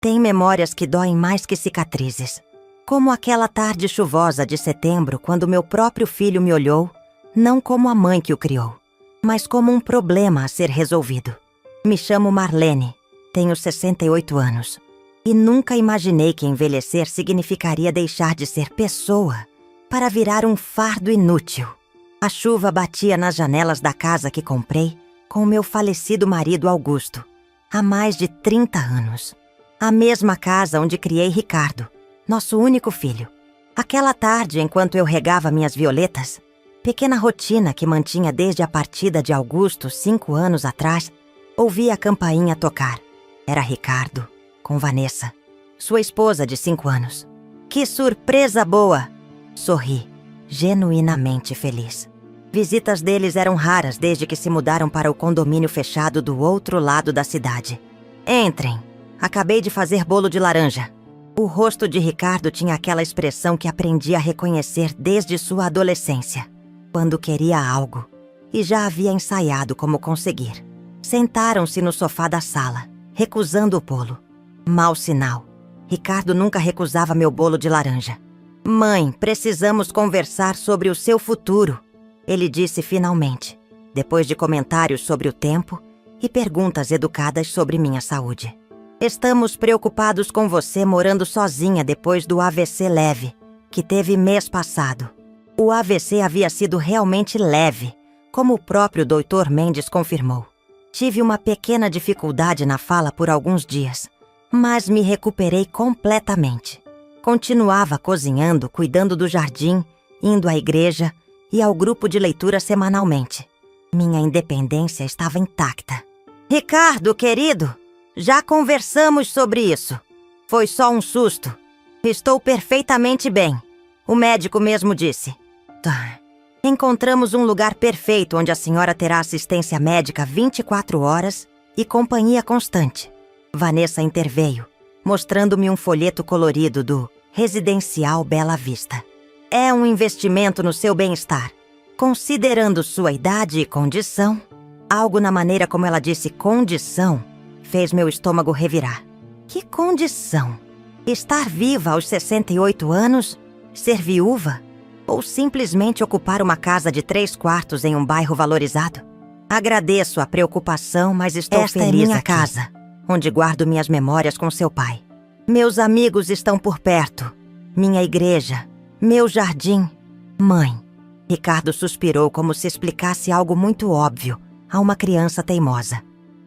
Tem memórias que doem mais que cicatrizes. Como aquela tarde chuvosa de setembro, quando meu próprio filho me olhou, não como a mãe que o criou, mas como um problema a ser resolvido. Me chamo Marlene, tenho 68 anos, e nunca imaginei que envelhecer significaria deixar de ser pessoa para virar um fardo inútil. A chuva batia nas janelas da casa que comprei com meu falecido marido Augusto, há mais de 30 anos. A mesma casa onde criei Ricardo, nosso único filho. Aquela tarde, enquanto eu regava minhas violetas, pequena rotina que mantinha desde a partida de Augusto 5 anos atrás, ouvi a campainha tocar. Era Ricardo, com Vanessa, sua esposa de 5 anos. Que surpresa boa! Sorri, genuinamente feliz. Visitas deles eram raras desde que se mudaram para o condomínio fechado do outro lado da cidade. Entrem. Acabei de fazer bolo de laranja. O rosto de Ricardo tinha aquela expressão que aprendi a reconhecer desde sua adolescência, quando queria algo, e já havia ensaiado como conseguir. Sentaram-se no sofá da sala, recusando o bolo. Mau sinal. Ricardo nunca recusava meu bolo de laranja. Mãe, precisamos conversar sobre o seu futuro, ele disse finalmente, depois de comentários sobre o tempo e perguntas educadas sobre minha saúde. Estamos preocupados com você morando sozinha depois do AVC leve, que teve mês passado. O AVC havia sido realmente leve, como o próprio Dr. Mendes confirmou. Tive uma pequena dificuldade na fala por alguns dias, mas me recuperei completamente. Continuava cozinhando, cuidando do jardim, indo à igreja e ao grupo de leitura semanalmente. Minha independência estava intacta. Ricardo, querido! Já conversamos sobre isso. Foi só um susto. Estou perfeitamente bem. O médico mesmo disse. Tá. Encontramos um lugar perfeito onde a senhora terá assistência médica 24 horas e companhia constante. Vanessa interveio, mostrando-me um folheto colorido do Residencial Bela Vista. É um investimento no seu bem-estar. Considerando sua idade e condição, algo na maneira como ela disse condição, fez meu estômago revirar. Que condição? Estar viva aos 68 anos? Ser viúva? Ou simplesmente ocupar uma casa de 3 quartos em um bairro valorizado? Agradeço a preocupação, mas estou feliz aqui. Esta é minha casa, onde guardo minhas memórias com seu pai. Meus amigos estão por perto. Minha igreja. Meu jardim. Mãe. Ricardo suspirou como se explicasse algo muito óbvio a uma criança teimosa.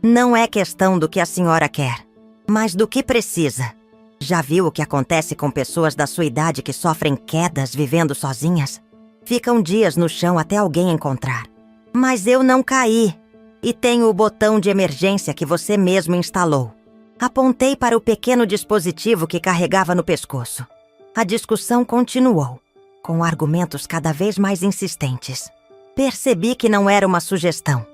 Não é questão do que a senhora quer, mas do que precisa. Já viu o que acontece com pessoas da sua idade que sofrem quedas vivendo sozinhas? Ficam dias no chão até alguém encontrar. Mas eu não caí. E tenho o botão de emergência que você mesmo instalou. Apontei para o pequeno dispositivo que carregava no pescoço. A discussão continuou, com argumentos cada vez mais insistentes. Percebi que não era uma sugestão.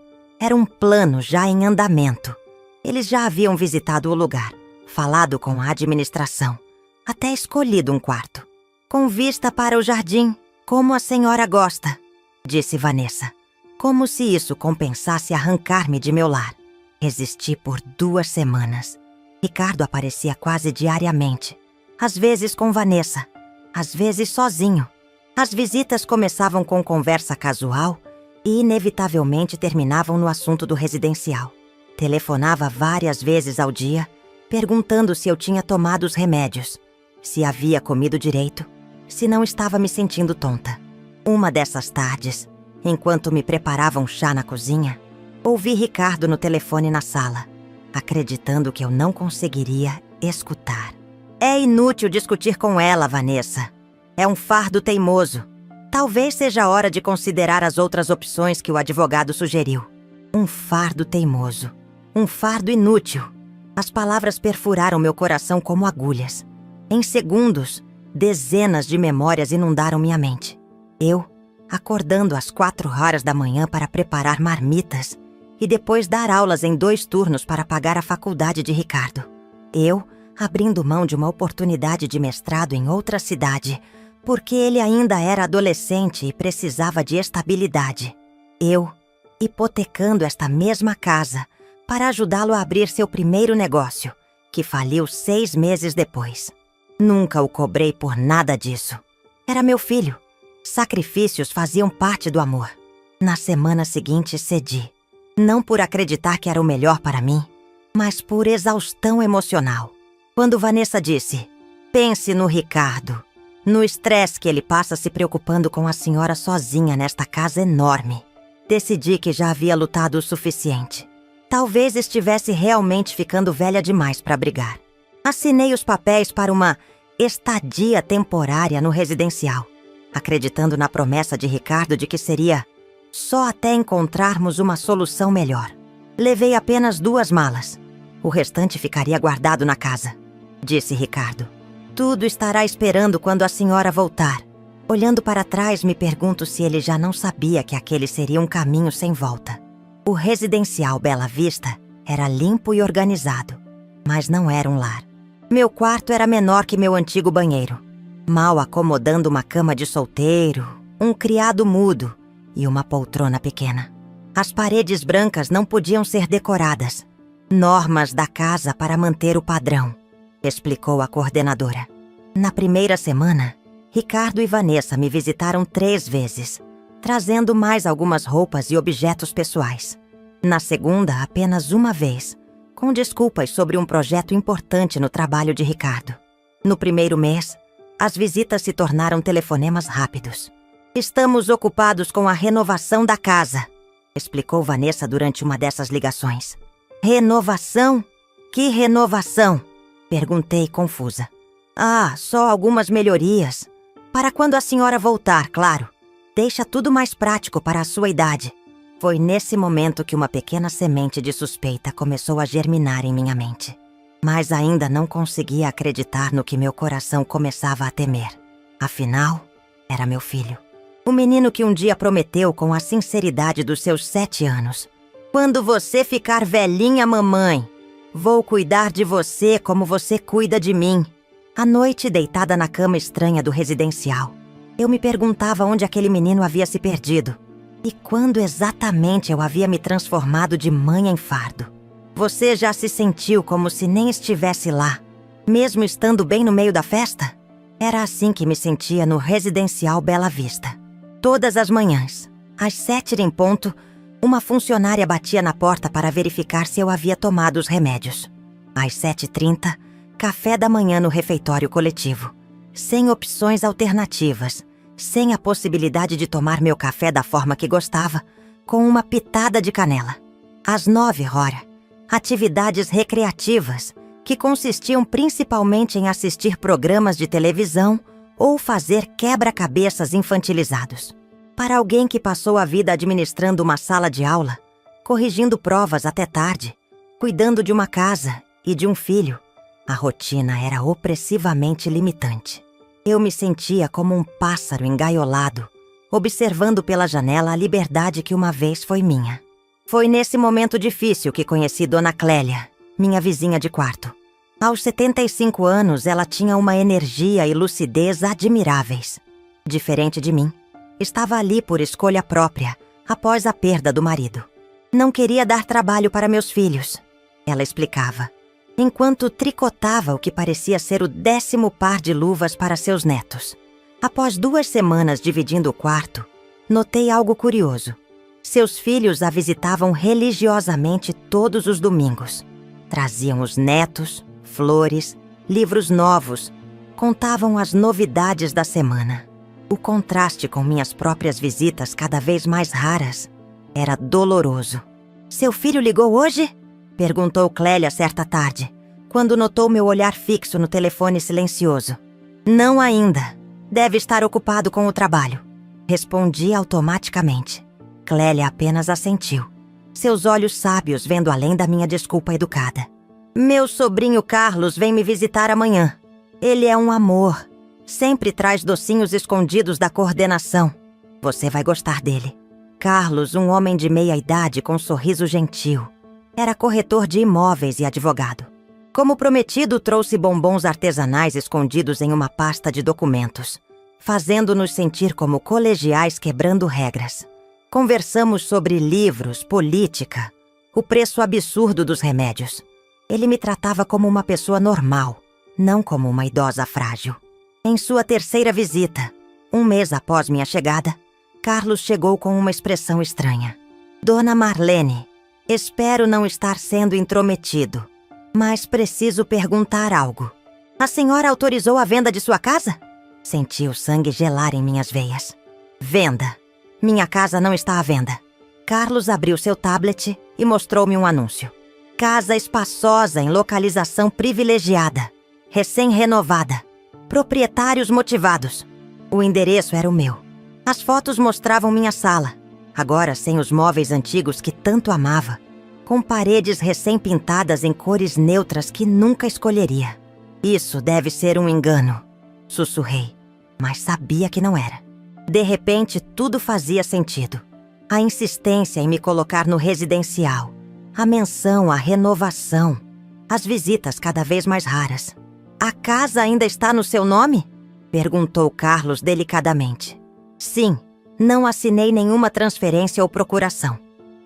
Era um plano já em andamento. Eles já haviam visitado o lugar, falado com a administração, até escolhido um quarto. Com vista para o jardim, como a senhora gosta, disse Vanessa. Como se isso compensasse arrancar-me de meu lar. Resisti por 2 semanas. Ricardo aparecia quase diariamente. Às vezes com Vanessa, às vezes sozinho. As visitas começavam com conversa casual e inevitavelmente terminavam no assunto do residencial. Telefonava várias vezes ao dia, perguntando se eu tinha tomado os remédios, se havia comido direito, se não estava me sentindo tonta. Uma dessas tardes, enquanto me preparava um chá na cozinha, ouvi Ricardo no telefone na sala, acreditando que eu não conseguiria escutar. É inútil discutir com ela, Vanessa. É um fardo teimoso. Talvez seja a hora de considerar as outras opções que o advogado sugeriu. Um fardo teimoso. Um fardo inútil. As palavras perfuraram meu coração como agulhas. Em segundos, dezenas de memórias inundaram minha mente. Eu, acordando às 4 horas da manhã para preparar marmitas e depois dar aulas em 2 turnos para pagar a faculdade de Ricardo. Eu, abrindo mão de uma oportunidade de mestrado em outra cidade, porque ele ainda era adolescente e precisava de estabilidade. Eu, hipotecando esta mesma casa para ajudá-lo a abrir seu primeiro negócio, que faliu 6 meses depois. Nunca o cobrei por nada disso. Era meu filho. Sacrifícios faziam parte do amor. Na semana seguinte, cedi. Não por acreditar que era o melhor para mim, mas por exaustão emocional. Quando Vanessa disse: pense no Ricardo, no estresse que ele passa se preocupando com a senhora sozinha nesta casa enorme, decidi que já havia lutado o suficiente. Talvez estivesse realmente ficando velha demais para brigar. Assinei os papéis para uma estadia temporária no residencial, acreditando na promessa de Ricardo de que seria só até encontrarmos uma solução melhor. Levei apenas 2 malas. O restante ficaria guardado na casa, disse Ricardo. Tudo estará esperando quando a senhora voltar. Olhando para trás, me pergunto se ele já não sabia que aquele seria um caminho sem volta. O residencial Bela Vista era limpo e organizado, mas não era um lar. Meu quarto era menor que meu antigo banheiro, mal acomodando uma cama de solteiro, um criado mudo e uma poltrona pequena. As paredes brancas não podiam ser decoradas. Normas da casa para manter o padrão, explicou a coordenadora. Na primeira semana, Ricardo e Vanessa me visitaram 3 vezes, trazendo mais algumas roupas e objetos pessoais. Na segunda, apenas uma vez, com desculpas sobre um projeto importante no trabalho de Ricardo. No primeiro mês, as visitas se tornaram telefonemas rápidos. Estamos ocupados com a renovação da casa, explicou Vanessa durante uma dessas ligações. Renovação? Que renovação? Perguntei confusa. Ah, só algumas melhorias. Para quando a senhora voltar, claro. Deixa tudo mais prático para a sua idade. Foi nesse momento que uma pequena semente de suspeita começou a germinar em minha mente. Mas ainda não conseguia acreditar no que meu coração começava a temer. Afinal, era meu filho. O menino que um dia prometeu com a sinceridade dos seus 7 anos. Quando você ficar velhinha, mamãe, vou cuidar de você como você cuida de mim. À noite, deitada na cama estranha do residencial, eu me perguntava onde aquele menino havia se perdido e quando exatamente eu havia me transformado de mãe em fardo. Você já se sentiu como se nem estivesse lá, mesmo estando bem no meio da festa? Era assim que me sentia no residencial Bela Vista. Todas as manhãs, às 7 em ponto, uma funcionária batia na porta para verificar se eu havia tomado os remédios. Às 7h30, café da manhã no refeitório coletivo. Sem opções alternativas, sem a possibilidade de tomar meu café da forma que gostava, com uma pitada de canela. Às 9h, atividades recreativas, que consistiam principalmente em assistir programas de televisão ou fazer quebra-cabeças infantilizados. Para alguém que passou a vida administrando uma sala de aula, corrigindo provas até tarde, cuidando de uma casa e de um filho, a rotina era opressivamente limitante. Eu me sentia como um pássaro engaiolado, observando pela janela a liberdade que uma vez foi minha. Foi nesse momento difícil que conheci Dona Clélia, minha vizinha de quarto. Aos 75 anos, ela tinha uma energia e lucidez admiráveis. Diferente de mim, estava ali por escolha própria, após a perda do marido. Não queria dar trabalho para meus filhos, ela explicava, enquanto tricotava o que parecia ser o 10º par de luvas para seus netos. Após 2 semanas dividindo o quarto, notei algo curioso. Seus filhos a visitavam religiosamente todos os domingos. Traziam os netos, flores, livros novos, contavam as novidades da semana. O contraste com minhas próprias visitas cada vez mais raras era doloroso. Seu filho ligou hoje? Perguntou Clélia certa tarde, quando notou meu olhar fixo no telefone silencioso. Não ainda. Deve estar ocupado com o trabalho. Respondi automaticamente. Clélia apenas assentiu, seus olhos sábios vendo além da minha desculpa educada. Meu sobrinho Carlos vem me visitar amanhã. Ele é um amor. Sempre traz docinhos escondidos da coordenação. Você vai gostar dele. Carlos, um homem de meia idade com um sorriso gentil. Era corretor de imóveis e advogado. Como prometido, trouxe bombons artesanais escondidos em uma pasta de documentos, fazendo-nos sentir como colegiais quebrando regras. Conversamos sobre livros, política, o preço absurdo dos remédios. Ele me tratava como uma pessoa normal, não como uma idosa frágil. Em sua terceira visita, um mês após minha chegada, Carlos chegou com uma expressão estranha. Dona Marlene, espero não estar sendo intrometido, mas preciso perguntar algo. A senhora autorizou a venda de sua casa? Senti o sangue gelar em minhas veias. Venda. Minha casa não está à venda. Carlos abriu seu tablet e mostrou-me um anúncio. Casa espaçosa em localização privilegiada, recém-renovada. Proprietários motivados. O endereço era o meu. As fotos mostravam minha sala, agora sem os móveis antigos que tanto amava, com paredes recém-pintadas em cores neutras que nunca escolheria. Isso deve ser um engano, sussurrei, mas sabia que não era. De repente, tudo fazia sentido. A insistência em me colocar no residencial, a menção à renovação, as visitas cada vez mais raras. A casa ainda está no seu nome? Perguntou Carlos delicadamente. Sim, não assinei nenhuma transferência ou procuração.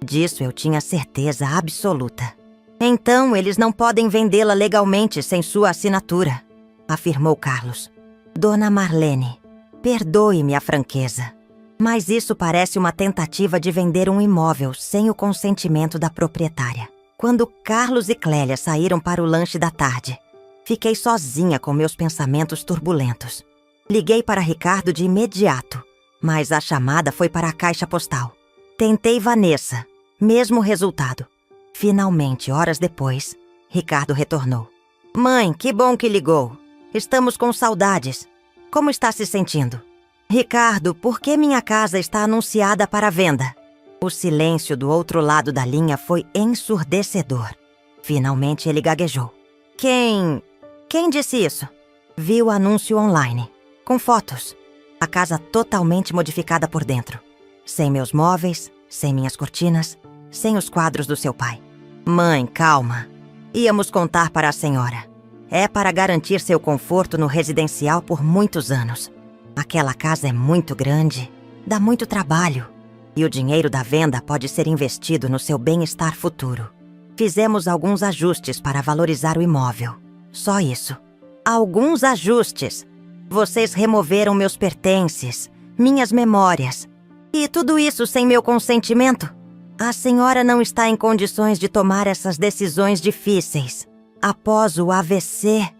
Disso eu tinha certeza absoluta. Então eles não podem vendê-la legalmente sem sua assinatura, afirmou Carlos. Dona Marlene, perdoe-me a franqueza, mas isso parece uma tentativa de vender um imóvel sem o consentimento da proprietária. Quando Carlos e Clélia saíram para o lanche da tarde, fiquei sozinha com meus pensamentos turbulentos. Liguei para Ricardo de imediato, mas a chamada foi para a caixa postal. Tentei Vanessa, mesmo resultado. Finalmente, horas depois, Ricardo retornou. Mãe, que bom que ligou. Estamos com saudades. Como está se sentindo? Ricardo, por que minha casa está anunciada para venda? O silêncio do outro lado da linha foi ensurdecedor. Finalmente ele gaguejou. Quem disse isso? Vi o anúncio online, com fotos. A casa totalmente modificada por dentro. Sem meus móveis, sem minhas cortinas, sem os quadros do seu pai. Mãe, calma. Íamos contar para a senhora. É para garantir seu conforto no residencial por muitos anos. Aquela casa é muito grande, dá muito trabalho. E o dinheiro da venda pode ser investido no seu bem-estar futuro. Fizemos alguns ajustes para valorizar o imóvel. Só isso. Alguns ajustes. Vocês removeram meus pertences, minhas memórias. E tudo isso sem meu consentimento? A senhora não está em condições de tomar essas decisões difíceis. Após o AVC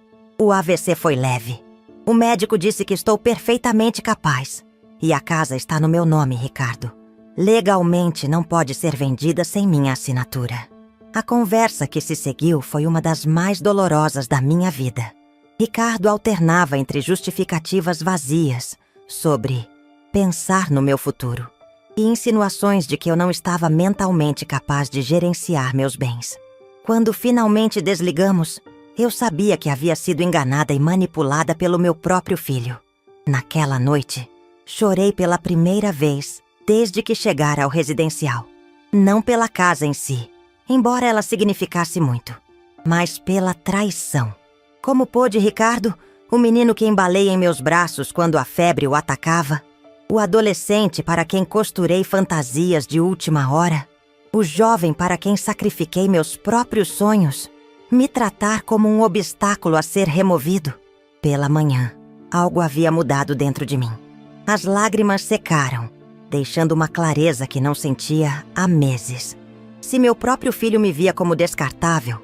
foi leve. O médico disse que estou perfeitamente capaz. E a casa está no meu nome, Ricardo. Legalmente não pode ser vendida sem minha assinatura. A conversa que se seguiu foi uma das mais dolorosas da minha vida. Ricardo alternava entre justificativas vazias sobre pensar no meu futuro e insinuações de que eu não estava mentalmente capaz de gerenciar meus bens. Quando finalmente desligamos, eu sabia que havia sido enganada e manipulada pelo meu próprio filho. Naquela noite, chorei pela primeira vez desde que chegara ao residencial. Não pela casa em si, embora ela significasse muito, mas pela traição. Como pôde Ricardo, o menino que embalei em meus braços quando a febre o atacava, o adolescente para quem costurei fantasias de última hora, o jovem para quem sacrifiquei meus próprios sonhos, me tratar como um obstáculo a ser removido. Pela manhã, algo havia mudado dentro de mim. As lágrimas secaram, deixando uma clareza que não sentia há meses. Se meu próprio filho me via como descartável,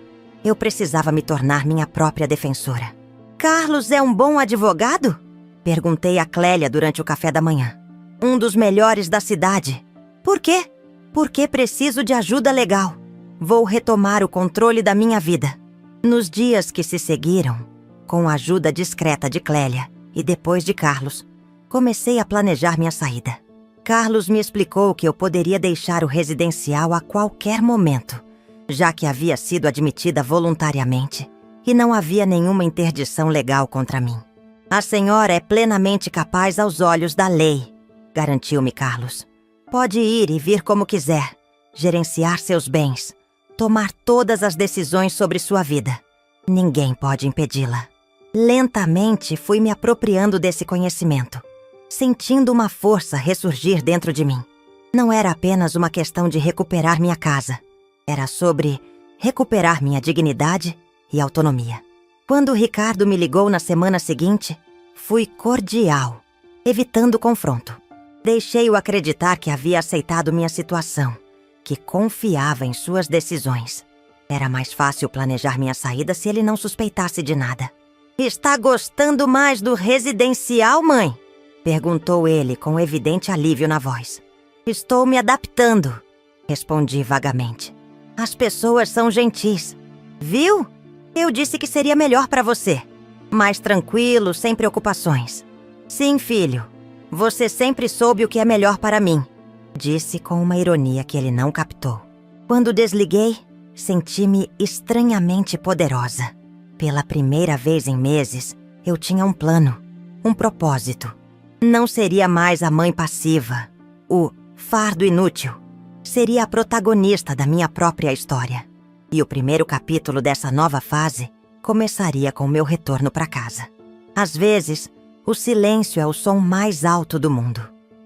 eu precisava me tornar minha própria defensora. Carlos é um bom advogado? Perguntei a Clélia durante o café da manhã. Um dos melhores da cidade. Por quê? Porque preciso de ajuda legal. Vou retomar o controle da minha vida. Nos dias que se seguiram, com a ajuda discreta de Clélia e depois de Carlos, comecei a planejar minha saída. Carlos me explicou que eu poderia deixar o residencial a qualquer momento, já que havia sido admitida voluntariamente e não havia nenhuma interdição legal contra mim. A senhora é plenamente capaz aos olhos da lei, garantiu-me Carlos. Pode ir e vir como quiser, gerenciar seus bens, tomar todas as decisões sobre sua vida. Ninguém pode impedi-la. Lentamente fui me apropriando desse conhecimento, sentindo uma força ressurgir dentro de mim. Não era apenas uma questão de recuperar minha casa. Era sobre recuperar minha dignidade e autonomia. Quando Ricardo me ligou na semana seguinte, fui cordial, evitando confronto. Deixei-o acreditar que havia aceitado minha situação, que confiava em suas decisões. Era mais fácil planejar minha saída se ele não suspeitasse de nada. "Está gostando mais do residencial, mãe?" perguntou ele com evidente alívio na voz. "Estou me adaptando", respondi vagamente. "As pessoas são gentis. Viu? Eu disse que seria melhor para você. Mais tranquilo, sem preocupações." "Sim, filho. Você sempre soube o que é melhor para mim", disse com uma ironia que ele não captou. Quando desliguei, senti-me estranhamente poderosa. Pela primeira vez em meses, eu tinha um plano, um propósito. Não seria mais a mãe passiva, o fardo inútil. Seria a protagonista da minha própria história. E o primeiro capítulo dessa nova fase começaria com meu retorno para casa. Às vezes, o silêncio é o som mais alto do mundo.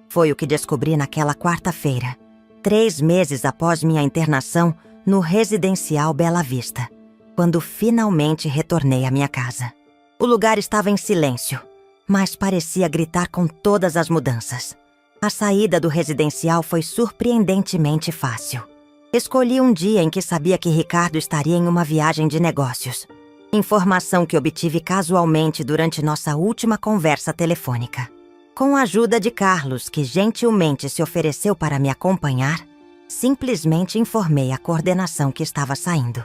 Foi o que descobri naquela quarta-feira, 3 meses após minha internação no residencial Bela Vista, quando finalmente retornei à minha casa. O lugar estava em silêncio, mas parecia gritar com todas as mudanças. A saída do residencial foi surpreendentemente fácil. Escolhi um dia em que sabia que Ricardo estaria em uma viagem de negócios. Informação que obtive casualmente durante nossa última conversa telefônica. Com a ajuda de Carlos, que gentilmente se ofereceu para me acompanhar, simplesmente informei a coordenação que estava saindo.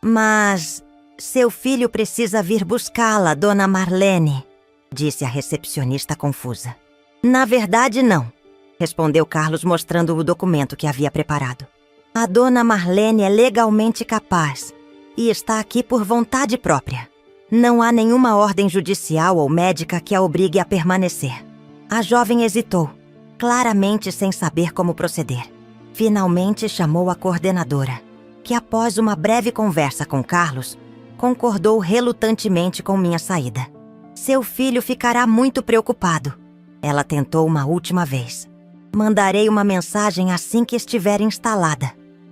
"Mas seu filho precisa vir buscá-la, dona Marlene", disse a recepcionista confusa. "Na verdade, não", respondeu Carlos mostrando o documento que havia preparado. "A dona Marlene é legalmente capaz e está aqui por vontade própria. Não há nenhuma ordem judicial ou médica que a obrigue a permanecer." A jovem hesitou, claramente sem saber como proceder. Finalmente chamou a coordenadora, que após uma breve conversa com Carlos, concordou relutantemente com minha saída. "Seu filho ficará muito preocupado", ela tentou uma última vez. "Mandarei uma mensagem assim que estiver instalada",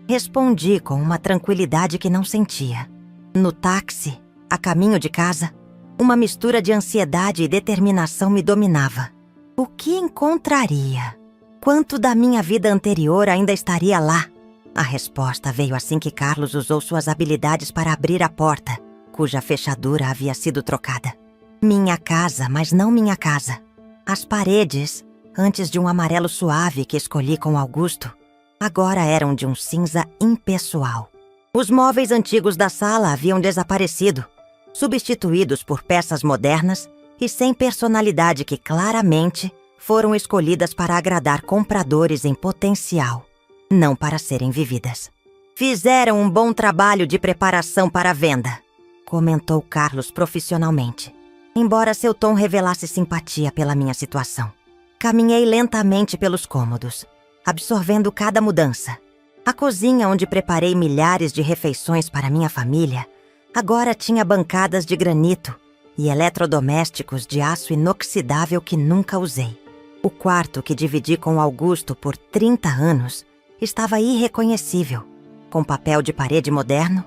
respondi com uma tranquilidade que não sentia. No táxi, a caminho de casa, uma mistura de ansiedade e determinação me dominava. O que encontraria? Quanto da minha vida anterior ainda estaria lá? A resposta veio assim que Carlos usou suas habilidades para abrir a porta, cuja fechadura havia sido trocada. Minha casa, mas não minha casa. As paredes, antes de um amarelo suave que escolhi com Augusto, agora eram de um cinza impessoal. Os móveis antigos da sala haviam desaparecido, substituídos por peças modernas e sem personalidade que claramente foram escolhidas para agradar compradores em potencial, não para serem vividas. "Fizeram um bom trabalho de preparação para a venda", comentou Carlos profissionalmente, embora seu tom revelasse simpatia pela minha situação. Caminhei lentamente pelos cômodos, absorvendo cada mudança. A cozinha onde preparei milhares de refeições para minha família agora tinha bancadas de granito e eletrodomésticos de aço inoxidável que nunca usei. O quarto que dividi com Augusto por 30 anos estava irreconhecível, com papel de parede moderno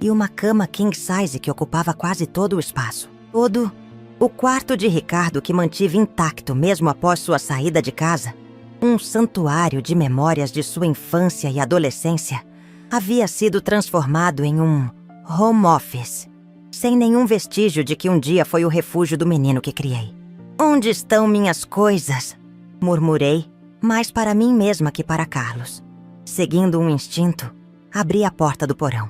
e uma cama king size que ocupava quase todo o espaço. Todo o quarto de Ricardo, que mantive intacto mesmo após sua saída de casa, um santuário de memórias de sua infância e adolescência, havia sido transformado em um home office, sem nenhum vestígio de que um dia foi o refúgio do menino que criei. "Onde estão minhas coisas?", murmurei, mais para mim mesma que para Carlos. Seguindo um instinto, abri a porta do porão.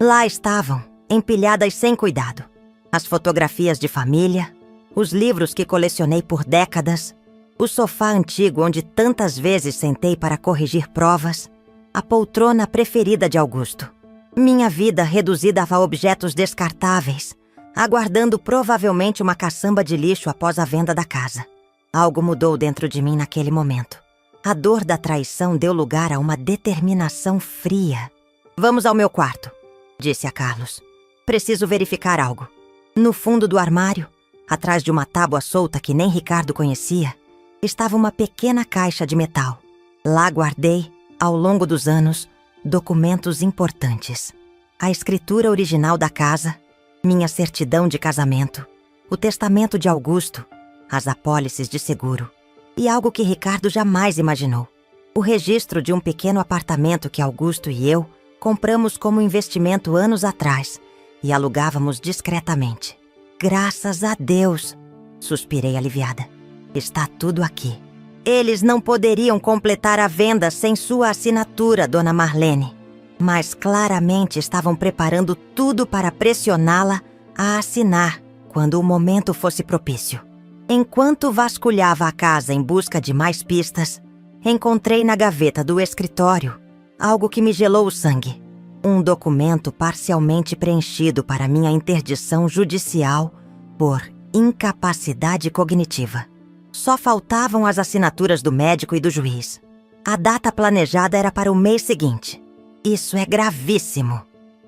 Lá estavam, empilhadas sem cuidado, as fotografias de família, os livros que colecionei por décadas, o sofá antigo onde tantas vezes sentei para corrigir provas, a poltrona preferida de Augusto. Minha vida reduzida a objetos descartáveis, aguardando provavelmente uma caçamba de lixo após a venda da casa. Algo mudou dentro de mim naquele momento. A dor da traição deu lugar a uma determinação fria. "Vamos ao meu quarto", disse a Carlos. "Preciso verificar algo." No fundo do armário, atrás de uma tábua solta que nem Ricardo conhecia, estava uma pequena caixa de metal. Lá guardei, ao longo dos anos, documentos importantes. a escritura original da casa, minha certidão de casamento, o testamento de Augusto, as apólices de seguro e algo que Ricardo jamais imaginou: o registro de um pequeno apartamento que Augusto e eu compramos como investimento anos atrás e alugávamos discretamente. Graças a Deus, suspirei aliviada. Está tudo aqui. Eles não poderiam completar a venda sem sua assinatura, Dona Marlene, mas claramente estavam preparando tudo para pressioná-la a assinar quando o momento fosse propício. Enquanto vasculhava a casa em busca de mais pistas, encontrei na gaveta do escritório algo que me gelou o sangue. Um documento parcialmente preenchido para minha interdição judicial por incapacidade cognitiva. Só faltavam as assinaturas do médico e do juiz. A data planejada era para o mês seguinte. Isso é gravíssimo,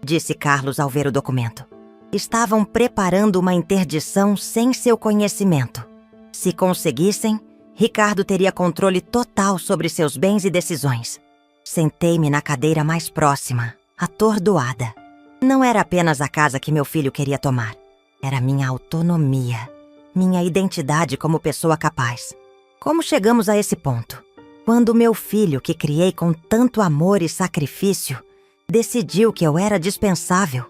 disse Carlos ao ver o documento. Estavam preparando uma interdição sem seu conhecimento. Se conseguissem, Ricardo teria controle total sobre seus bens e decisões. Sentei-me na cadeira mais próxima, atordoada. Não era apenas a casa que meu filho queria tomar. Era minha autonomia, minha identidade como pessoa capaz. Como chegamos a esse ponto? Quando meu filho, que criei com tanto amor e sacrifício, decidiu que eu era dispensável.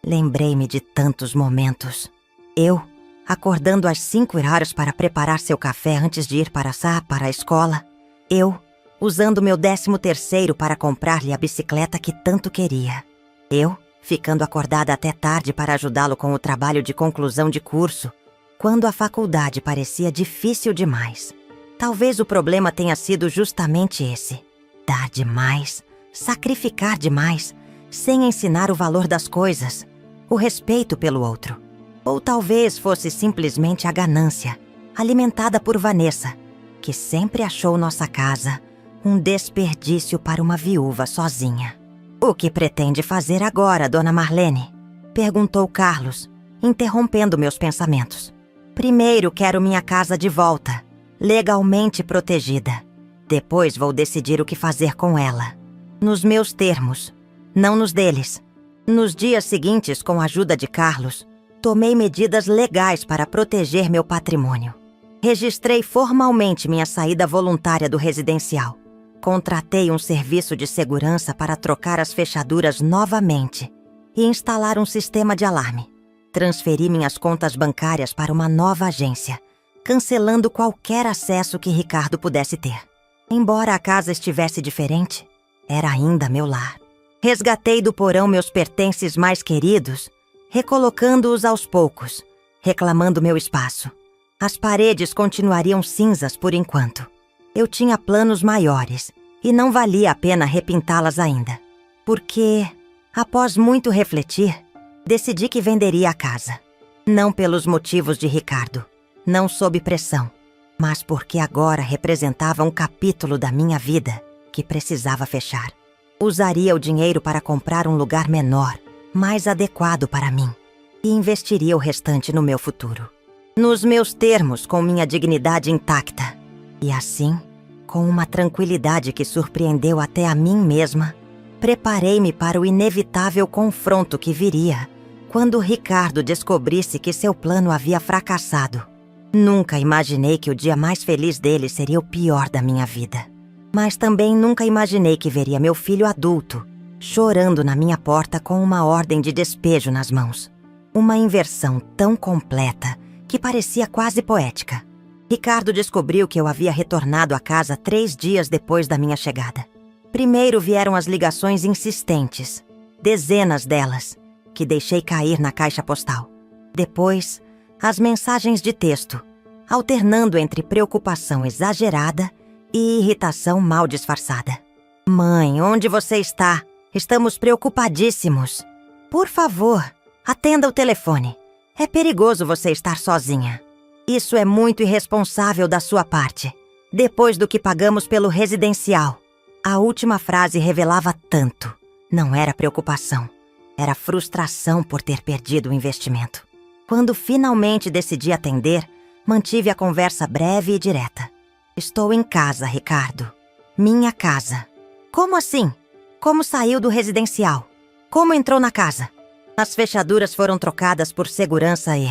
Lembrei-me de tantos momentos. Eu, acordando às 5h para preparar seu café antes de ir para a escola. Eu, usando meu 13º para comprar-lhe a bicicleta que tanto queria. Eu, ficando acordada até tarde para ajudá-lo com o trabalho de conclusão de curso, quando a faculdade parecia difícil demais. Talvez o problema tenha sido justamente esse: dar demais, sacrificar demais, sem ensinar o valor das coisas, o respeito pelo outro. Ou talvez fosse simplesmente a ganância, alimentada por Vanessa, que sempre achou nossa casa um desperdício para uma viúva sozinha. "O que pretende fazer agora, Dona Marlene?" perguntou Carlos, interrompendo meus pensamentos. "Primeiro quero minha casa de volta, legalmente protegida. Depois vou decidir o que fazer com ela. Nos meus termos, não nos deles." Nos dias seguintes, com a ajuda de Carlos, tomei medidas legais para proteger meu patrimônio. Registrei formalmente minha saída voluntária do residencial. Contratei um serviço de segurança para trocar as fechaduras novamente e instalar um sistema de alarme. Transferi minhas contas bancárias para uma nova agência, cancelando qualquer acesso que Ricardo pudesse ter. Embora a casa estivesse diferente, era ainda meu lar. Resgatei do porão meus pertences mais queridos, recolocando-os aos poucos, reclamando meu espaço. As paredes continuariam cinzas por enquanto. Eu tinha planos maiores e não valia a pena repintá-las ainda. Porque, após muito refletir, decidi que venderia a casa. Não pelos motivos de Ricardo, não sob pressão, mas porque agora representava um capítulo da minha vida que precisava fechar. Usaria o dinheiro para comprar um lugar menor, mais adequado para mim, e investiria o restante no meu futuro. Nos meus termos, com minha dignidade intacta. E assim, com uma tranquilidade que surpreendeu até a mim mesma, preparei-me para o inevitável confronto que viria quando Ricardo descobrisse que seu plano havia fracassado. Nunca imaginei que o dia mais feliz dele seria o pior da minha vida. Mas também nunca imaginei que veria meu filho adulto chorando na minha porta com uma ordem de despejo nas mãos. Uma inversão tão completa que parecia quase poética. Ricardo descobriu que eu havia retornado à casa 3 dias depois da minha chegada. Primeiro vieram as ligações insistentes, dezenas delas, que deixei cair na caixa postal. Depois, as mensagens de texto, alternando entre preocupação exagerada e irritação mal disfarçada. "Mãe, onde você está? Estamos preocupadíssimos. Por favor, atenda o telefone. É perigoso você estar sozinha. Isso é muito irresponsável da sua parte, depois do que pagamos pelo residencial." A última frase revelava tanto. Não era preocupação, era frustração por ter perdido o investimento. Quando finalmente decidi atender, mantive a conversa breve e direta. "Estou em casa, Ricardo. Minha casa." "Como assim? Como saiu do residencial?" Como entrou na casa? As fechaduras foram trocadas por segurança e...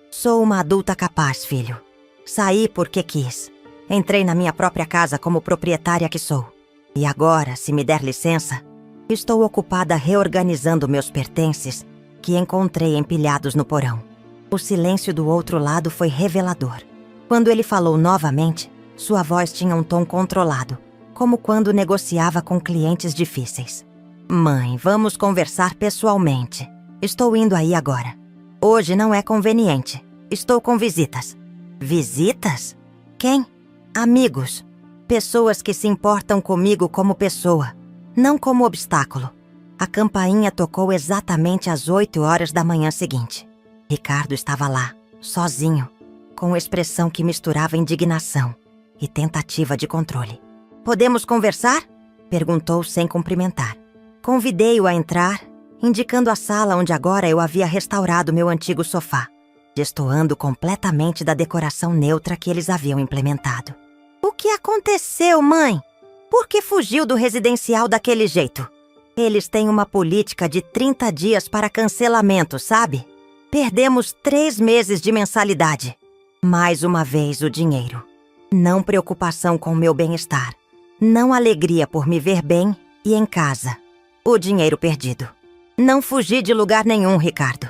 Sou uma adulta capaz, filho. Saí porque quis. Entrei na minha própria casa como proprietária que sou. E agora, se me der licença, estou ocupada reorganizando meus pertences que encontrei empilhados no porão. O silêncio do outro lado foi revelador. Quando ele falou novamente, sua voz tinha um tom controlado, como quando negociava com clientes difíceis. Mãe, vamos conversar pessoalmente. Estou indo aí agora. Hoje não é conveniente. Estou com visitas. Visitas? Quem? Amigos. Pessoas que se importam comigo como pessoa, não como obstáculo. A campainha tocou exatamente às 8 horas da manhã seguinte. Ricardo estava lá, sozinho, com expressão que misturava indignação e tentativa de controle. Podemos conversar? Perguntou sem cumprimentar. Convidei-o a entrar, indicando a sala onde agora eu havia restaurado meu antigo sofá, destoando completamente da decoração neutra que eles haviam implementado. O que aconteceu, mãe? Por que fugiu do residencial daquele jeito? Eles têm uma política de 30 dias para cancelamento, sabe? Perdemos 3 meses de mensalidade. Mais uma vez o dinheiro. Não preocupação com meu bem-estar. Não alegria por me ver bem e em casa. O dinheiro perdido. Não fugi de lugar nenhum, Ricardo.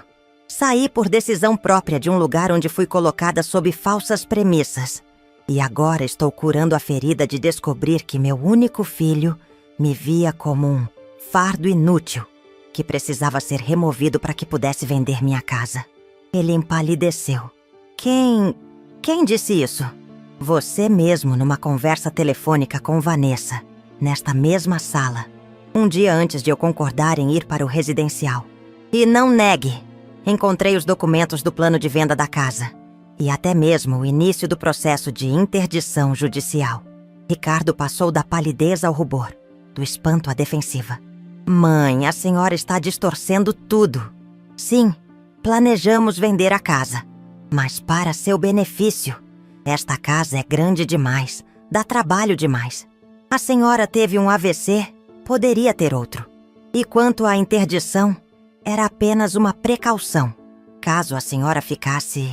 Saí por decisão própria de um lugar onde fui colocada sob falsas premissas. E agora estou curando a ferida de descobrir que meu único filho me via como um fardo inútil que precisava ser removido para que pudesse vender minha casa. Ele empalideceu. Quem disse isso? Você mesmo numa conversa telefônica com Vanessa, nesta mesma sala, um dia antes de eu concordar em ir para o residencial. E não negue, encontrei os documentos do plano de venda da casa e até mesmo o início do processo de interdição judicial. Ricardo passou da palidez ao rubor, do espanto à defensiva. Mãe, a senhora está distorcendo tudo. Sim, planejamos vender a casa, mas para seu benefício. Esta casa é grande demais, dá trabalho demais. A senhora teve um AVC, poderia ter outro. E quanto à interdição, era apenas uma precaução, caso a senhora ficasse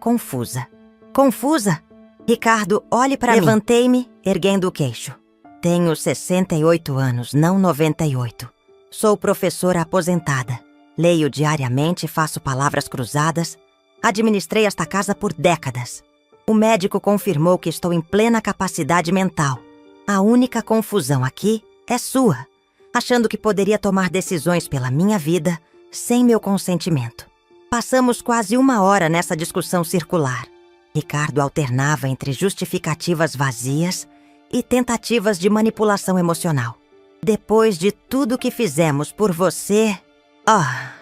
confusa. Confusa? Ricardo, olhe para mim. Levantei-me, erguendo o queixo. Tenho 68 anos, não 98. Sou professora aposentada. Leio diariamente, faço palavras cruzadas. Administrei esta casa por décadas. O médico confirmou que estou em plena capacidade mental. A única confusão aqui é sua, achando que poderia tomar decisões pela minha vida sem meu consentimento. Passamos quase 1 hora nessa discussão circular. Ricardo alternava entre justificativas vazias e tentativas de manipulação emocional. Depois de tudo que fizemos por você...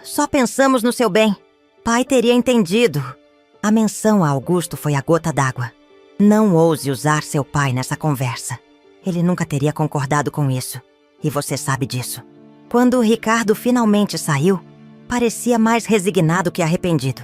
só pensamos no seu bem. Pai teria entendido. A menção a Augusto foi a gota d'água. Não ouse usar seu pai nessa conversa. Ele nunca teria concordado com isso. E você sabe disso. Quando o Ricardo finalmente saiu, parecia mais resignado que arrependido.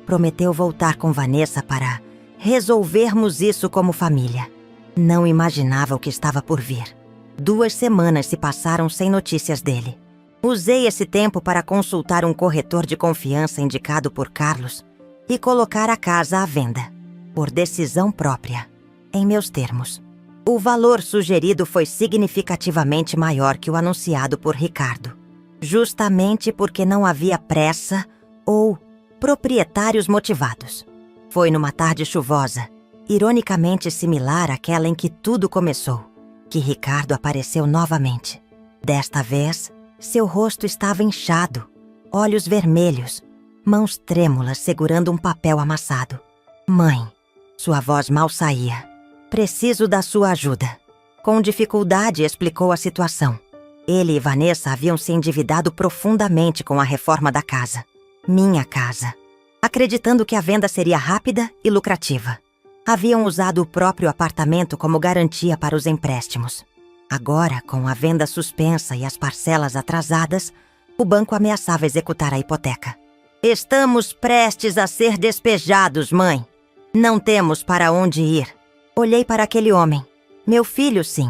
Prometeu voltar com Vanessa para resolvermos isso como família. Não imaginava o que estava por vir. 2 semanas se passaram sem notícias dele. Usei esse tempo para consultar um corretor de confiança indicado por Carlos e colocar a casa à venda, por decisão própria, em meus termos. O valor sugerido foi significativamente maior que o anunciado por Ricardo, justamente porque não havia pressa ou proprietários motivados. Foi numa tarde chuvosa, ironicamente similar àquela em que tudo começou, que Ricardo apareceu novamente. Desta vez, seu rosto estava inchado, olhos vermelhos, mãos trêmulas segurando um papel amassado. Mãe, sua voz mal saía. Preciso da sua ajuda. Com dificuldade explicou a situação. Ele e Vanessa haviam se endividado profundamente com a reforma da casa. Minha casa. Acreditando que a venda seria rápida e lucrativa. Haviam usado o próprio apartamento como garantia para os empréstimos. Agora, com a venda suspensa e as parcelas atrasadas, o banco ameaçava executar a hipoteca. Estamos prestes a ser despejados, mãe. Não temos para onde ir. Olhei para aquele homem. Meu filho, sim,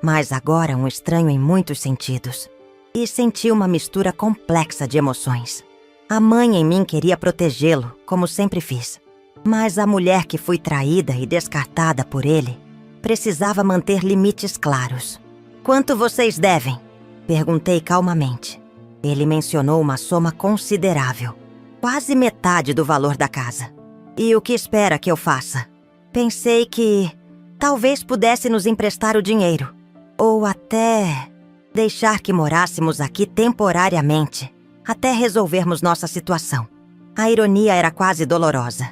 mas agora um estranho em muitos sentidos. e senti uma mistura complexa de emoções. A mãe em mim queria protegê-lo, como sempre fiz. Mas a mulher que fui traída e descartada por ele precisava manter limites claros. "Quanto vocês devem?" perguntei calmamente. Ele mencionou uma soma considerável, quase metade do valor da casa. "E o que espera que eu faça?" Pensei que talvez pudesse nos emprestar o dinheiro, ou até deixar que morássemos aqui temporariamente, até resolvermos nossa situação. A ironia era quase dolorosa.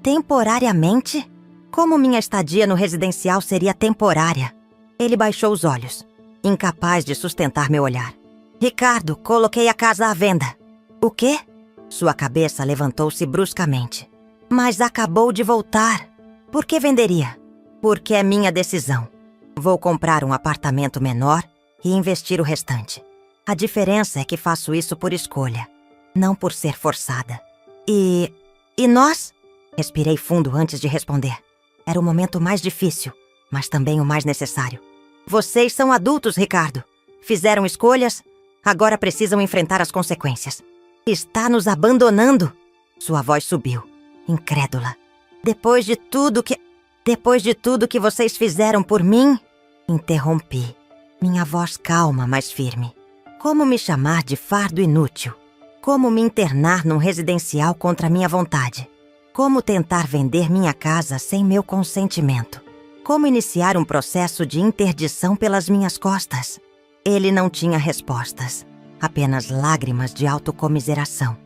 Temporariamente? Como minha estadia no residencial seria temporária? Ele baixou os olhos, incapaz de sustentar meu olhar. "Ricardo, coloquei a casa à venda." "O quê?" Sua cabeça levantou-se bruscamente. "Mas acabou de voltar. Por que venderia?" "Porque é minha decisão. Vou comprar um apartamento menor e investir o restante. A diferença é que faço isso por escolha, não por ser forçada." E nós?" Respirei fundo antes de responder. Era o momento mais difícil, mas também o mais necessário. "Vocês são adultos, Ricardo. Fizeram escolhas, agora precisam enfrentar as consequências." "Está nos abandonando?" Sua voz subiu, incrédula. Depois de tudo que vocês fizeram por mim?" Interrompi, minha voz calma, mas firme. "Como me chamar de fardo inútil? Como me internar num residencial contra minha vontade? Como tentar vender minha casa sem meu consentimento? Como iniciar um processo de interdição pelas minhas costas?" Ele não tinha respostas, apenas lágrimas de autocomiseração.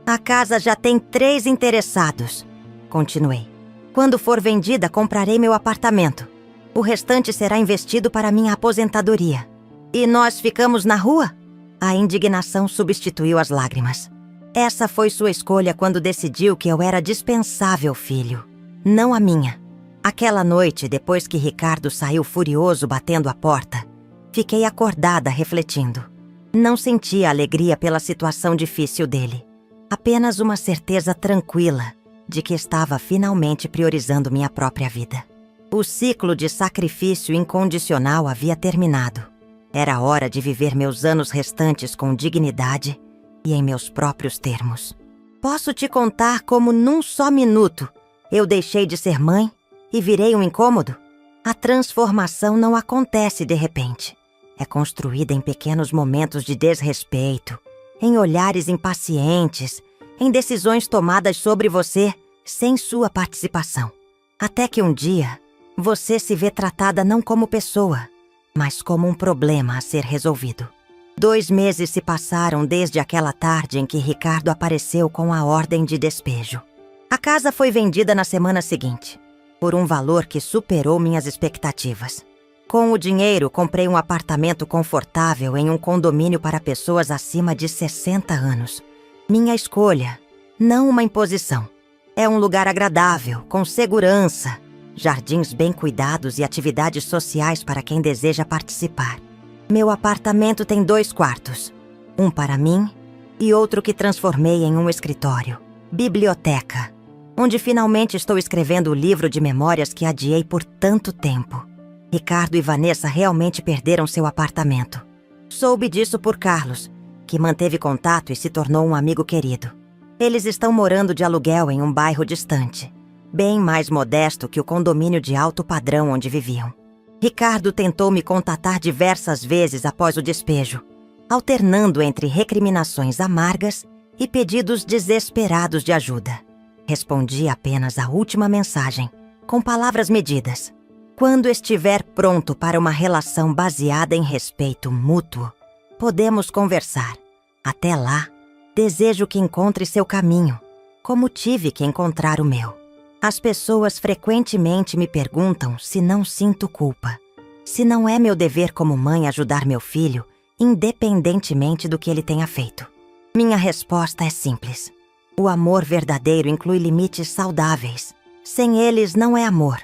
"A casa já tem 3 interessados", continuei. "Quando for vendida, comprarei meu apartamento. O restante será investido para minha aposentadoria. E nós ficamos na rua?" A indignação substituiu as lágrimas. "Essa foi sua escolha quando decidiu que eu era dispensável, filho. Não a minha." Aquela noite, depois que Ricardo saiu furioso batendo a porta, fiquei acordada refletindo. Não sentia alegria pela situação difícil dele. Apenas uma certeza tranquila de que estava finalmente priorizando minha própria vida. O ciclo de sacrifício incondicional havia terminado. Era hora de viver meus anos restantes com dignidade e em meus próprios termos. Posso te contar como num só minuto eu deixei de ser mãe e virei um incômodo? A transformação não acontece de repente. É construída em pequenos momentos de desrespeito, em olhares impacientes, em decisões tomadas sobre você sem sua participação. Até que um dia, você se vê tratada não como pessoa, mas como um problema a ser resolvido. 2 meses se passaram desde aquela tarde em que Ricardo apareceu com a ordem de despejo. A casa foi vendida na semana seguinte, por um valor que superou minhas expectativas. Com o dinheiro, comprei um apartamento confortável em um condomínio para pessoas acima de 60 anos. Minha escolha, não uma imposição. É um lugar agradável, com segurança, jardins bem cuidados e atividades sociais para quem deseja participar. Meu apartamento tem 2 quartos, um para mim e outro que transformei em um escritório. Biblioteca, onde finalmente estou escrevendo o livro de memórias que adiei por tanto tempo. Ricardo e Vanessa realmente perderam seu apartamento. Soube disso por Carlos, que manteve contato e se tornou um amigo querido. Eles estão morando de aluguel em um bairro distante, bem mais modesto que o condomínio de alto padrão onde viviam. Ricardo tentou me contatar diversas vezes após o despejo, alternando entre recriminações amargas e pedidos desesperados de ajuda. Respondi apenas a última mensagem, com palavras medidas. Quando estiver pronto para uma relação baseada em respeito mútuo, podemos conversar. Até lá, desejo que encontre seu caminho, como tive que encontrar o meu. As pessoas frequentemente me perguntam se não sinto culpa, se não é meu dever como mãe ajudar meu filho, independentemente do que ele tenha feito. Minha resposta é simples. O amor verdadeiro inclui limites saudáveis. Sem eles não é amor,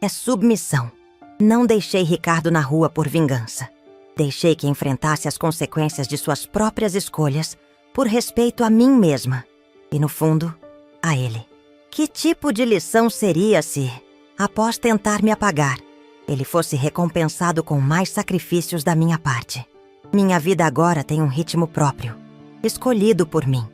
é submissão. Não deixei Ricardo na rua por vingança. Deixei que enfrentasse as consequências de suas próprias escolhas por respeito a mim mesma e, no fundo, a ele. Que tipo de lição seria se, após tentar me apagar, ele fosse recompensado com mais sacrifícios da minha parte? Minha vida agora tem um ritmo próprio, escolhido por mim.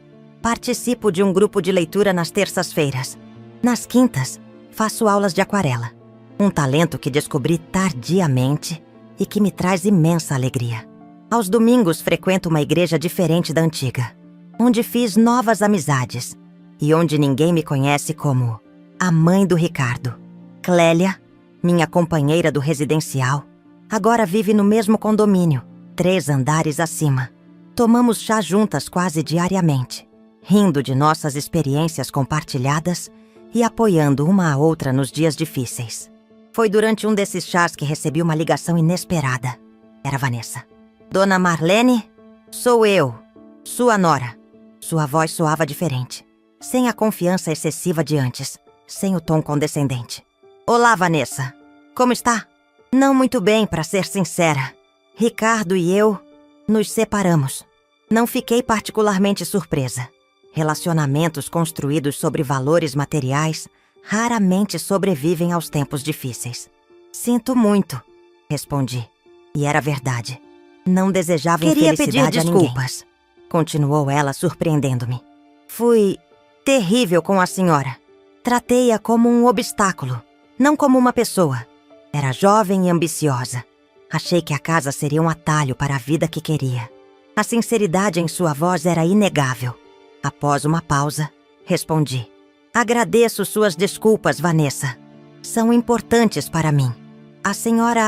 Participo de um grupo de leitura nas terças-feiras. Nas quintas, faço aulas de aquarela. Um talento que descobri tardiamente e que me traz imensa alegria. Aos domingos, frequento uma igreja diferente da antiga, onde fiz novas amizades e onde ninguém me conhece como a mãe do Ricardo. Clélia, minha companheira do residencial, agora vive no mesmo condomínio, 3 andares acima. Tomamos chá juntas quase diariamente, rindo de nossas experiências compartilhadas e apoiando uma a outra nos dias difíceis. Foi durante um desses chás que recebi uma ligação inesperada. Era Vanessa. Dona Marlene, sou eu, sua nora. Sua voz soava diferente, sem a confiança excessiva de antes, sem o tom condescendente. Olá, Vanessa. Como está? Não muito bem, para ser sincera. Ricardo e eu nos separamos. Não fiquei particularmente surpresa. Relacionamentos construídos sobre valores materiais raramente sobrevivem aos tempos difíceis. Sinto muito, respondi. E era verdade. Não desejava infelicidade a ninguém. Continuou ela, surpreendendo-me. Fui terrível com a senhora. Tratei-a como um obstáculo, não como uma pessoa. Era jovem e ambiciosa. Achei que a casa seria um atalho para a vida que queria. A sinceridade em sua voz era inegável. Após uma pausa, respondi. Agradeço suas desculpas, Vanessa. São importantes para mim. A senhora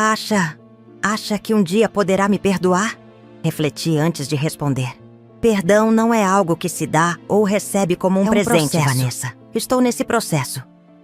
acha que um dia poderá me perdoar? Refleti antes de responder. Perdão não é algo que se dá ou recebe como um presente, Vanessa. Estou nesse processo.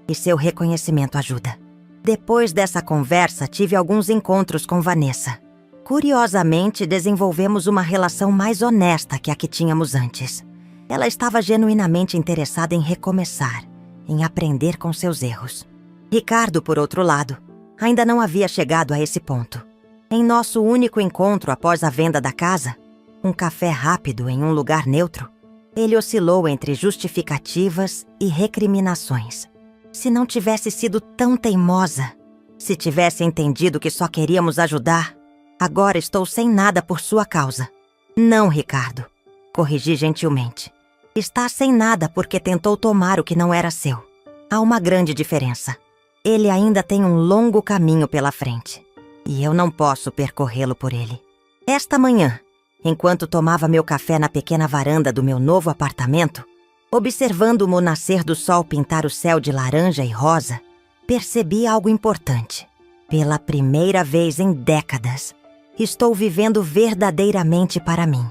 E seu reconhecimento ajuda. Depois dessa conversa, tive alguns encontros com Vanessa. Curiosamente, desenvolvemos uma relação mais honesta que a que tínhamos antes. Ela estava genuinamente interessada em recomeçar, em aprender com seus erros. Ricardo, por outro lado, ainda não havia chegado a esse ponto. Em nosso único encontro após a venda da casa, um café rápido em um lugar neutro, ele oscilou entre justificativas e recriminações. Se não tivesse sido tão teimosa, se tivesse entendido que só queríamos ajudar, agora estou sem nada por sua causa. Não, Ricardo, corrigi gentilmente. Está sem nada porque tentou tomar o que não era seu. Há uma grande diferença. Ele ainda tem um longo caminho pela frente. E eu não posso percorrê-lo por ele. Esta manhã, enquanto tomava meu café na pequena varanda do meu novo apartamento, observando o nascer do sol pintar o céu de laranja e rosa, percebi algo importante. Pela primeira vez em décadas, estou vivendo verdadeiramente para mim.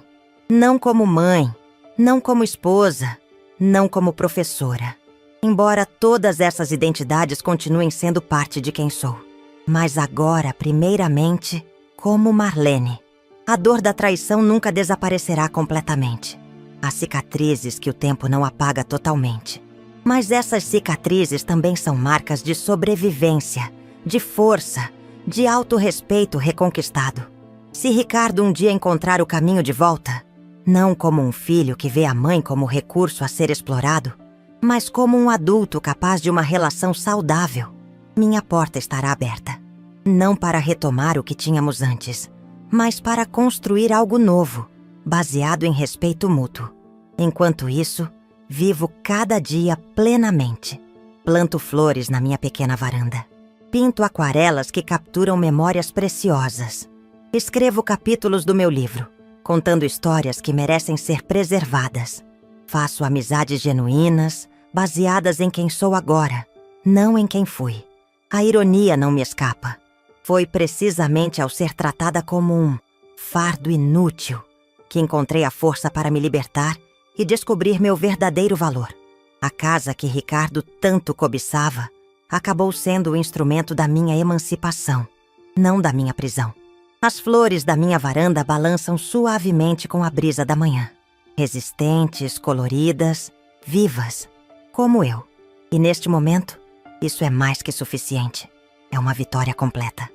Não como mãe, não como esposa, não como professora. Embora todas essas identidades continuem sendo parte de quem sou. Mas agora, primeiramente, como Marlene. A dor da traição nunca desaparecerá completamente. Há cicatrizes que o tempo não apaga totalmente. Mas essas cicatrizes também são marcas de sobrevivência, de força, de autorrespeito reconquistado. Se Ricardo um dia encontrar o caminho de volta, não como um filho que vê a mãe como recurso a ser explorado, mas como um adulto capaz de uma relação saudável, minha porta estará aberta. Não para retomar o que tínhamos antes, mas para construir algo novo, baseado em respeito mútuo. Enquanto isso, vivo cada dia plenamente. Planto flores na minha pequena varanda. Pinto aquarelas que capturam memórias preciosas. Escrevo capítulos do meu livro, contando histórias que merecem ser preservadas. Faço amizades genuínas, baseadas em quem sou agora, não em quem fui. A ironia não me escapa. Foi precisamente ao ser tratada como um fardo inútil que encontrei a força para me libertar e descobrir meu verdadeiro valor. A casa que Ricardo tanto cobiçava acabou sendo o instrumento da minha emancipação, não da minha prisão. As flores da minha varanda balançam suavemente com a brisa da manhã. Resistentes, coloridas, vivas, como eu. E neste momento, isso é mais que suficiente. É uma vitória completa.